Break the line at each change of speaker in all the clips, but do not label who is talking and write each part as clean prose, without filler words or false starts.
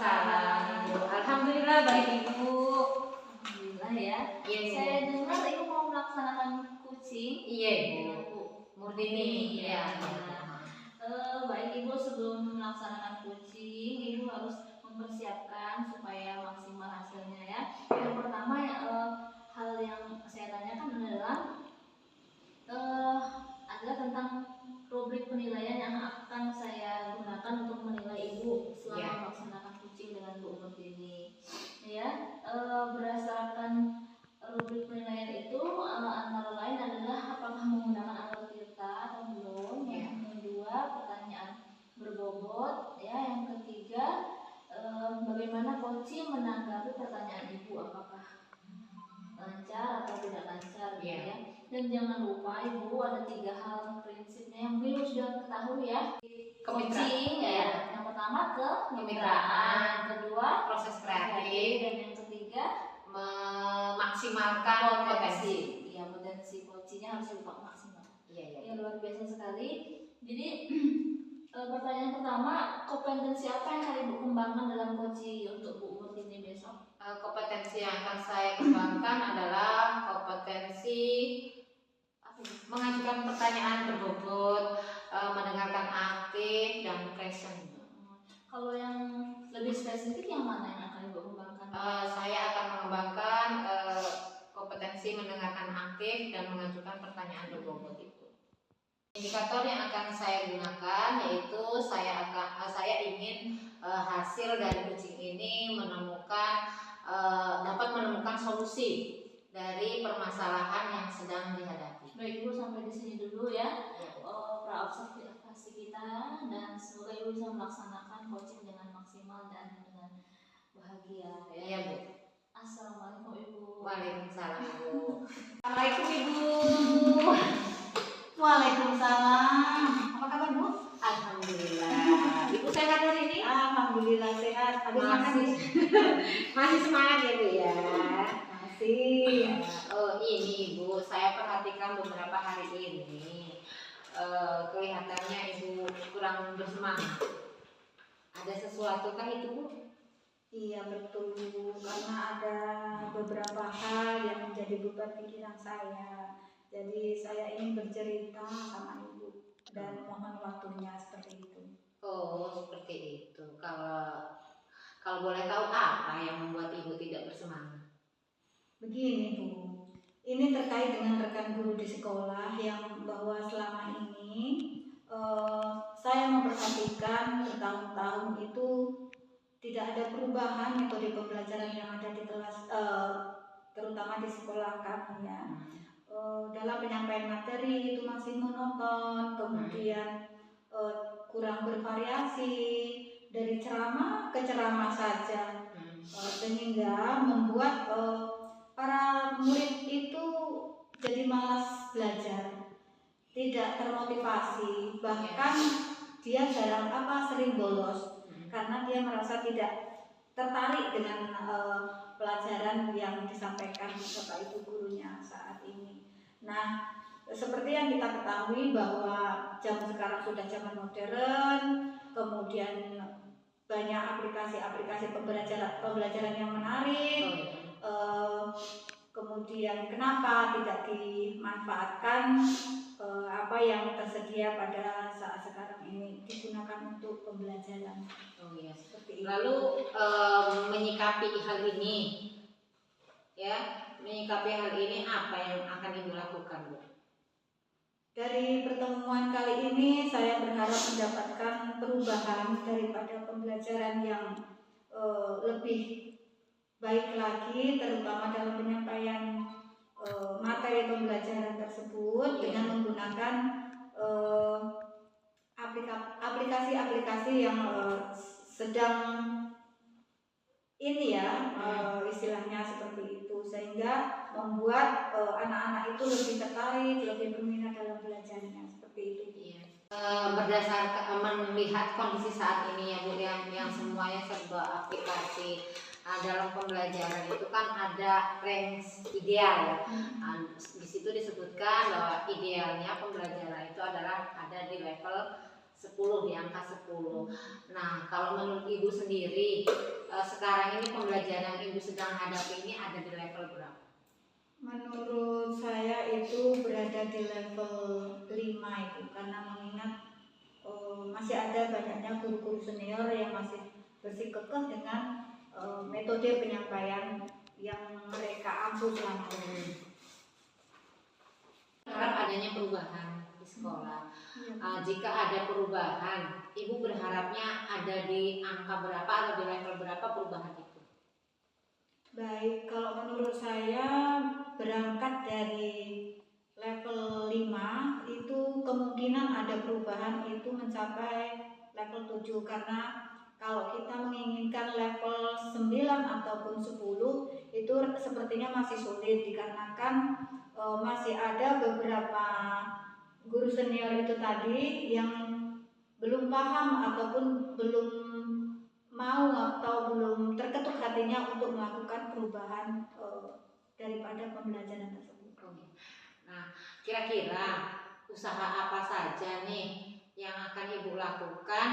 Waalaikumsalam. Alhamdulillah baik Ibu.
Alhamdulillah ya.
Iya, Ibu.
Saya dengar Ibu mau melaksanakan kucing.
Iya Ibu. Murtini. Iya.
Baik Ibu, sebelum melaksanakan kucing, Ibu harus mempersiapkan supaya maksimal hasilnya ya. Yang pertama hal yang saya tanyakan adalah tentang rubrik penilaian yang akan saya gunakan untuk menilai Ibu selama melaksanakan kucing dengan Bu Murtini. Ya, berdasarkan rubrik penilaian itu antara lain adalah apakah menggunakan alat tirta atau belum. Yang kedua, pertanyaan berbobot. Ya, yang ketiga, bagaimana kucing menanggapi pertanyaan Ibu, apakah lancar atau tidak lancar gitu ya. Dan jangan lupa Ibu, ada 3 hal prinsipnya yang Ibu sudah ketahui ya. Kucing ya. Yang pertama kemitraan, yang kedua
Proses kreatif,
dan yang ketiga
memaksimalkan potensi.
Iya, potensi kucingnya harus dibuat maksimal.
Iya.
Ya, luar biasa sekali. Jadi pertanyaan pertama, kompetensi apa yang akan Ibu kembangkan dalam kucing untuk Bu Murtini besok?
Kompetensi yang akan saya kembangkan adalah kompetensi mengajukan pertanyaan berbobot, mendengarkan aktif dan present.
Kalau yang lebih spesifik yang mana yang akan Ibu kembangkan?
Saya akan mengembangkan kompetensi mendengarkan aktif dan mengajukan pertanyaan berbobot itu. Indikator yang akan saya gunakan yaitu saya ingin hasil dari kucing ini dapat menemukan solusi dari permasalahan yang sedang dihadapi.
Baik Ibu, sampai di sini dulu ya. Pra-observasi kita, dan semoga Ibu bisa melaksanakan coaching dengan maksimal dan dengan bahagia ya.
Iya Bu.
Assalamualaikum Ibu.
Waalaikumsalam Ibu. Assalamualaikum Ibu.
Waalaikumsalam. Apa kabar Bu?
Alhamdulillah. Ibu sehat hari ini?
Alhamdulillah sehat. Habis makan nih.
Masih semangat ya Bu ya.
Masih.
Oh ini Ibu, saya perhatikan beberapa hari ini kelihatannya Ibu kurang bersemangat. Ada sesuatu kah itu Bu?
Iya betul Bu, karena ada beberapa hal yang menjadi beban pikiran saya. Jadi saya ingin bercerita sama Ibu dan mohon waktunya seperti itu.
Oh seperti itu. Kalau boleh tahu apa yang membuat Ibu tidak bersemangat?
Begini Bu, ini terkait dengan rekan guru di sekolah yang bahwa selama ini saya memperhatikan bertahun-tahun itu tidak ada perubahan metode pembelajaran yang ada di kelas, terutama di sekolah kami ya. Dalam penyampaian materi itu masih monoton, kemudian kurang bervariasi, dari ceramah ke ceramah saja, sehingga membuat para murid itu jadi malas belajar, tidak termotivasi, bahkan dia sering bolos karena dia merasa tidak tertarik dengan pelajaran yang disampaikan Bapak Ibu gurunya saat ini. Nah, seperti yang kita ketahui bahwa zaman sekarang sudah zaman modern, kemudian banyak aplikasi-aplikasi pembelajaran yang menarik. Kemudian kenapa tidak dimanfaatkan apa yang tersedia pada saat sekarang ini digunakan untuk pembelajaran.
Oh iya.
Seperti itu.
Lalu menyikapi hal ini, apa yang akan Ibu lakukan Bu?
Dari pertemuan kali ini saya berharap mendapatkan perubahan daripada pembelajaran yang lebih baik lagi, terutama dalam penyampaian materi pembelajaran tersebut dengan menggunakan aplikasi-aplikasi yang sedang ini ya, istilahnya seperti itu, sehingga membuat anak-anak itu lebih tertarik, lebih berminat dalam belajarnya seperti itu.
Iya. Berdasarkan melihat kondisi saat ini ya Bu, yang semuanya serba aplikasi. Dalam pembelajaran itu kan ada range ideal. Di situ disebutkan bahwa idealnya pembelajaran itu adalah ada di level 10, di angka 10. Nah, kalau menurut Ibu sendiri, sekarang ini pembelajaran yang Ibu sedang hadapi ini ada di level berapa?
Menurut saya itu berada di level 5 itu, karena mengingat masih ada banyaknya guru-guru senior yang masih bersikukuh dengan metode penyampaian yang mereka ampuh selama ini.
Harap adanya perubahan di sekolah. Jika ada perubahan, Ibu berharapnya ada di angka berapa atau di level berapa perubahan itu?
Baik, kalau menurut saya berangkat dari level 5 itu kemungkinan ada perubahan itu mencapai level 7, karena kalau kita menginginkan level 9 ataupun 10 itu sepertinya masih sulit, dikarenakan masih ada beberapa guru senior itu tadi yang belum paham ataupun belum mau atau belum terketuk hatinya untuk melakukan perubahan daripada pembelajaran tersebut.
Nah, kira-kira usaha apa saja nih yang akan Ibu lakukan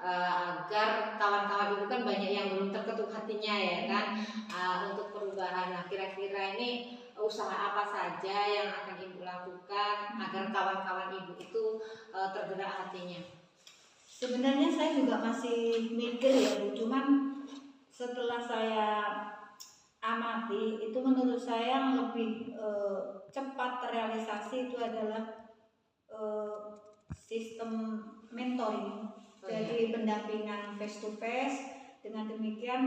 agar kawan-kawan Ibu kan banyak yang belum terketuk hatinya ya kan, untuk perubahan. Nah, kira-kira ini usaha apa saja yang akan Ibu lakukan agar kawan-kawan Ibu itu tergerak hatinya?
Sebenarnya saya juga masih mikir ya Bu, cuman setelah saya amati itu menurut saya yang lebih cepat terrealisasi itu adalah sistem mentoring. Jadi pendampingan face to face. Dengan demikian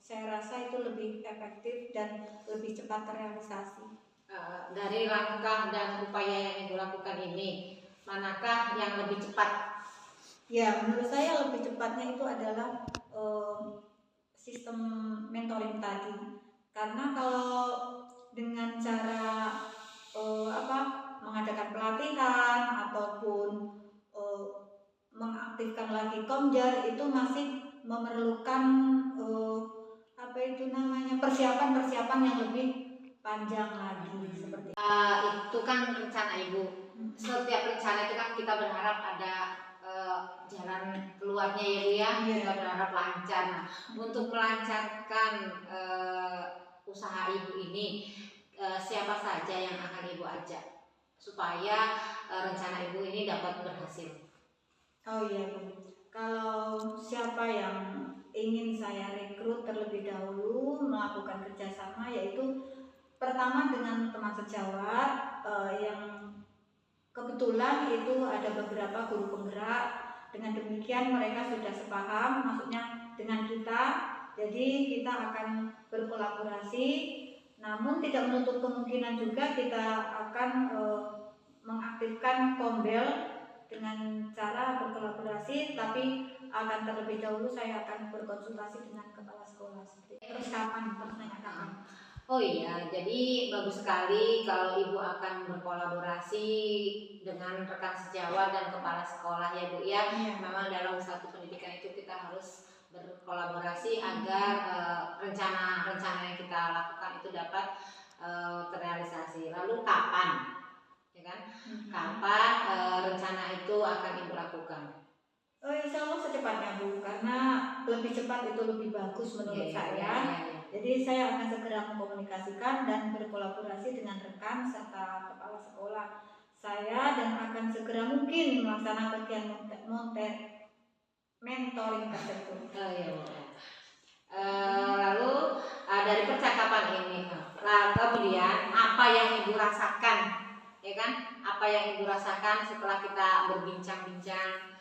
saya rasa itu lebih efektif dan lebih cepat terrealisasi.
Dari langkah dan upaya yang Ibu lakukan ini, manakah yang lebih cepat?
Ya, menurut saya lebih cepatnya itu adalah sistem mentoring tadi. Karena kalau dengan cara mengadakan pelatihan ataupun mengaktifkan lagi Komjar itu masih memerlukan persiapan yang lebih panjang lagi seperti
itu kan rencana Ibu. Setiap rencana itu kan kita berharap ada jalan keluarnya ya Bu ya. Kita berharap lancar. Nah, untuk melancarkan usaha Ibu ini, siapa saja yang akan Ibu ajak supaya rencana Ibu ini dapat berhasil?
Oh iya Bu, kalau siapa yang ingin saya rekrut terlebih dahulu melakukan kerjasama, yaitu pertama dengan teman sejawat yang kebetulan itu ada beberapa guru penggerak. Dengan demikian mereka sudah sepaham maksudnya dengan kita, jadi kita akan berkolaborasi. Namun tidak menutup kemungkinan juga kita akan mengaktifkan Kombel dengan cara berkolaborasi, tapi akan terlebih dahulu saya akan berkonsultasi dengan kepala sekolah. Terus kapan?
Oh iya, jadi bagus sekali kalau Ibu akan berkolaborasi dengan rekan sejawat dan kepala sekolah ya Bu ya. Memang dalam satu pendidikan itu kita harus berkolaborasi agar rencana-rencana yang kita lakukan itu dapat terrealisasi. Lalu kapan? Ya kan? Kapan rencana itu akan Ibu lakukan?
Insya Allah secepatnya Bu, karena lebih cepat itu lebih bagus menurut saya. Jadi saya akan segera mengkomunikasikan dan berkolaborasi dengan rekan serta kepala sekolah saya dan akan segera mungkin melaksanakan kegiatan mentoring tersebut.
Lalu dari percakapan ini, kemudian apa yang Ibu rasakan, ya kan? Apa yang Ibu rasakan setelah kita berbincang-bincang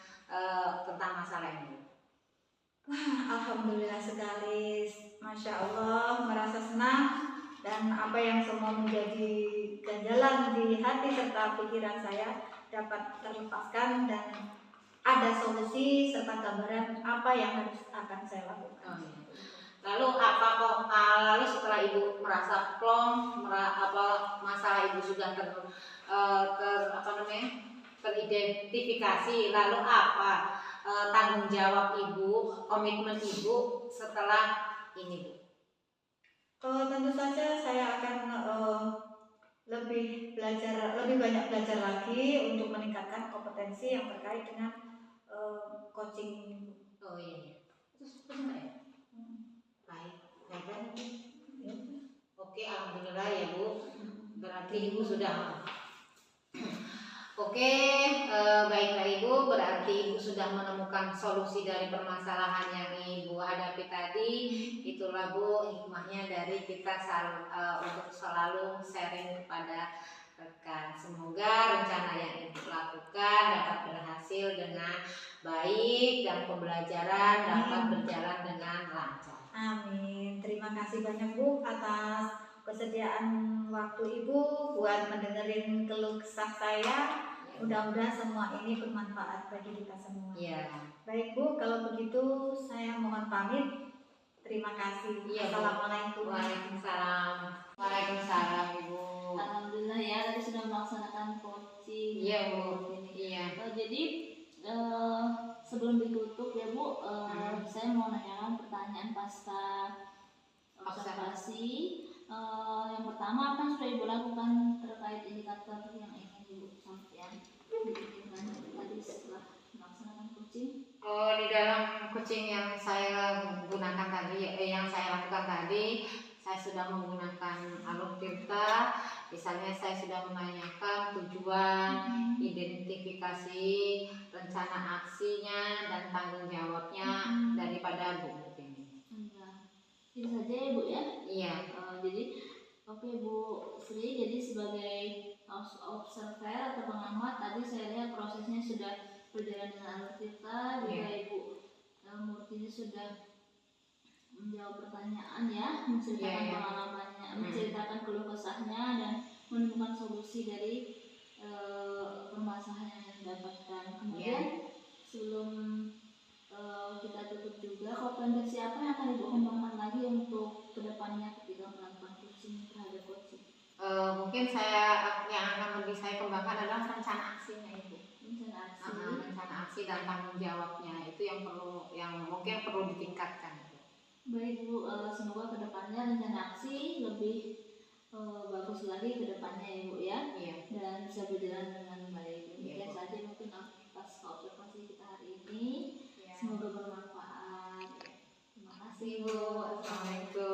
tentang masalah ini?
Wah, alhamdulillah sekali, masya Allah, merasa senang dan apa yang semua menjadi ganjalan di hati serta pikiran saya dapat terlepaskan dan ada solusi serta gambaran apa yang akan saya lakukan.
Lalu lalu setelah Ibu merasa plong, masalah Ibu sudah teridentifikasi, lalu apa tanggung jawab Ibu, komitmen Ibu setelah ini Bu?
Tentu saja saya akan lebih banyak belajar lagi untuk meningkatkan kompetensi yang terkait dengan coaching ini, Bu.
Oh iya. Terus enggak ya? Baik, baik banget.
Ya.
Oke, alhamdulillah ya Bu. Berarti Ibu sudah. Oke, baiklah Ibu. Berarti Ibu sudah menemukan solusi dari permasalahan yang Ibu hadapi tadi. Itulah Bu hikmahnya dari kita untuk selalu sharing kepada rekan. Semoga rencana yang Ibu lakukan dapat berhasil dengan baik dan pembelajaran dapat berjalan dengan lancar.
Amin. Terima kasih banyak Bu atas kesediaan waktu Ibu buat mendengarin keluh kesah saya. Mudah-mudahan semua ini bermanfaat bagi kita semua.
Iya.
Baik Bu, kalau begitu saya mohon pamit. Terima kasih.
Iya, Bu.
Assalamualaikum.
Waalaikumsalam. Waalaikumsalam Ibu.
Alhamdulillah ya tadi sudah melaksanakan coaching.
Iya Bu. Iya.
Jadi sebelum ditutup ya Bu, saya mau nanyakan pertanyaan pasca observasi. Yang pertama, apa yang sudah Ibu lakukan terkait indikator yang ingin Ibu sampaikan tadi setelah melaksanakan coaching?
Di dalam coaching yang saya gunakan tadi, yang saya lakukan tadi, saya sudah menggunakan alur tirta. Misalnya saya sudah menanyakan tujuan, identifikasi, rencana aksinya, dan tanggung jawabnya daripada Bu ini.
Itu saja ya Bu ya?
Iya.
Jadi oke Bu Sri, jadi sebagai observer atau pengamat tadi saya lihat prosesnya sudah berjalan dengan alur tirta. Juga Ibu Murtini sudah menjawab pertanyaan ya, menceritakan pengalamannya, menceritakan keluh kesahnya dan menemukan solusi dari permasalahan yang didapatkan. Kemudian sebelum kita tutup juga, kompetensi apa yang akan Ibu kembangkan lagi untuk kedepannya ketika melakukan coaching terhadap coaching?
Mungkin yang akan lebih saya kembangkan adalah rencana aksinya Ibu. Rencana aksi dan tanggung jawabnya itu yang mungkin perlu ditingkatkan.
Baik Bu, semoga kedepannya rencana aksi lebih bagus lagi kedepannya ya Bu ya.
Iya.
Dan bisa berjalan dengan baik. Demikian saja mungkin atas observasi kita hari ini. Semoga bermanfaat. Terima kasih Bu.
Assalamualaikum.